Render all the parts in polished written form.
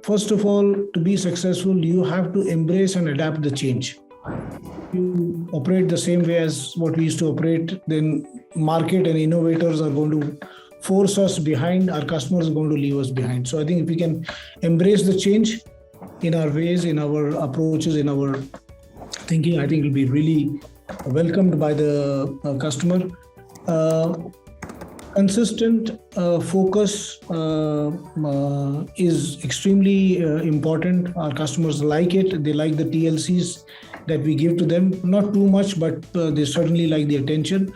first of all, to be successful, you have to embrace and adapt the change. You operate the same way as what we used to operate, then market and innovators are going to force us behind, our customers are going to leave us behind. So I think if we can embrace the change in our ways, in our approaches, in our thinking, I think it will be really welcomed by the customer. Consistent focus is extremely important. Our customers like it. They like the TLCs that we give to them. Not too much, but they certainly like the attention.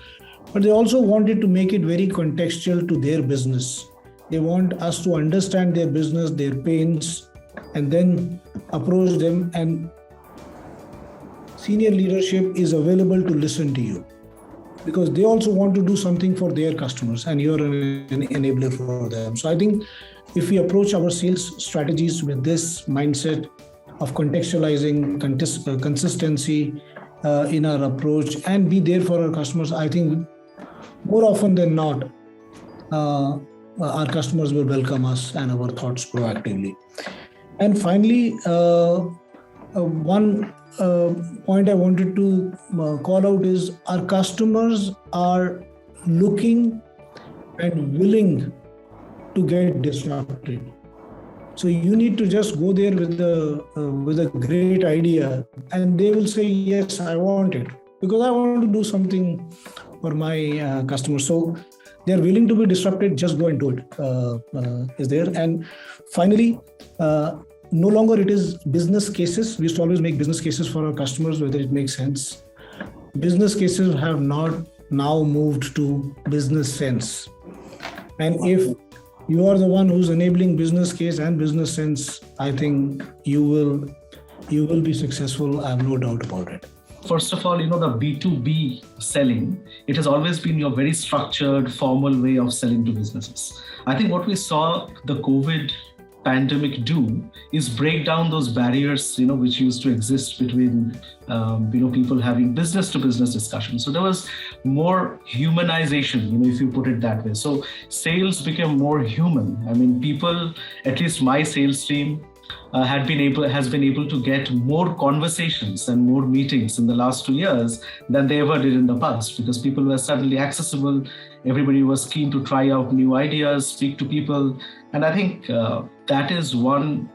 But they also wanted to make it very contextual to their business. They want us to understand their business, their pains, and then approach them. And senior leadership is available to listen to you, because they also want to do something for their customers, and you're an enabler for them. So I think if we approach our sales strategies with this mindset of contextualizing, consistency in our approach, and be there for our customers, I think more often than not, our customers will welcome us and our thoughts proactively. And finally, one point I wanted to call out is our customers are looking and willing to get disrupted. So you need to just go there with a great idea, and they will say, yes, I want it, because I want to do something for my customers. So they're willing to be disrupted, just go and do it, is there. And finally, no longer it is business cases. We used to always make business cases for our customers, whether it makes sense. Business cases have not now moved to business sense. And if you are the one who's enabling business case and business sense, I think you will be successful. I have no doubt about it. First of all, the B2B selling, it has always been your very structured, formal way of selling to businesses. I think what we saw the COVID pandemic do is break down those barriers, which used to exist between, people having business to business discussions. So there was more humanization, if you put it that way. So sales became more human. I mean, people, at least my sales team, has been able to get more conversations and more meetings in the last 2 years than they ever did in the past, because people were suddenly accessible. Everybody was keen to try out new ideas, speak to people. And I think that is one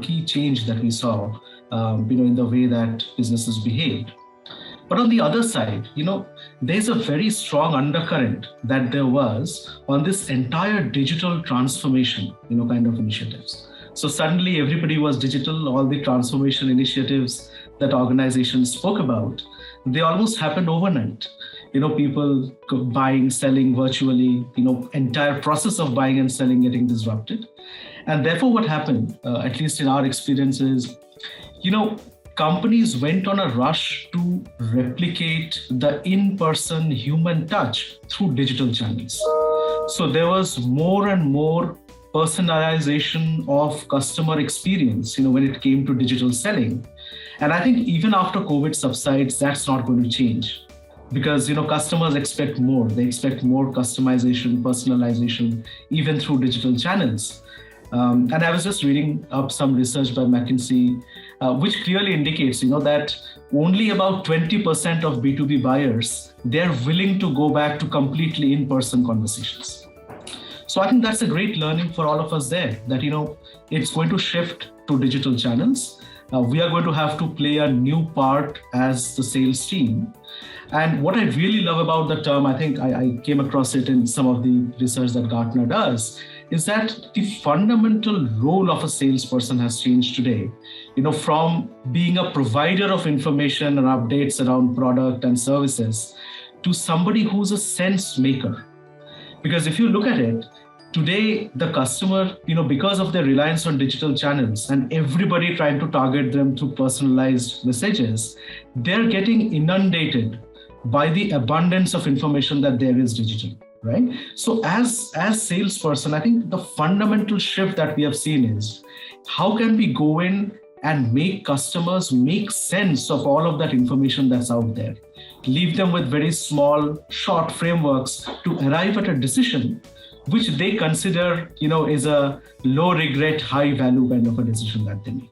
key change that we saw, in the way that businesses behaved. But on the other side, there's a very strong undercurrent that there was on this entire digital transformation, kind of initiatives. So suddenly everybody was digital. All the transformation initiatives that organizations spoke about, they almost happened overnight. People buying, selling virtually, entire process of buying and selling getting disrupted. And therefore what happened, at least in our experiences, companies went on a rush to replicate the in-person human touch through digital channels. So there was more and more personalization of customer experience, when it came to digital selling. And I think even after COVID subsides, that's not going to change, because, customers expect more. They expect more customization, personalization, even through digital channels. And I was just reading up some research by McKinsey, which clearly indicates, that only about 20% of B2B buyers, they're willing to go back to completely in-person conversations. So I think that's a great learning for all of us there, that, it's going to shift to digital channels. We are going to have to play a new part as the sales team. And what I really love about the term, I think I came across it in some of the research that Gartner does, is that the fundamental role of a salesperson has changed today, from being a provider of information and updates around product and services to somebody who's a sense maker. Because if you look at it, today, the customer, because of their reliance on digital channels and everybody trying to target them through personalized messages, they're getting inundated by the abundance of information that there is digital, right? So as salesperson, I think the fundamental shift that we have seen is, how can we go in and make customers make sense of all of that information that's out there? Leave them with very small, short frameworks to arrive at a decision which they consider, is a low regret, high value kind of a decision that they make.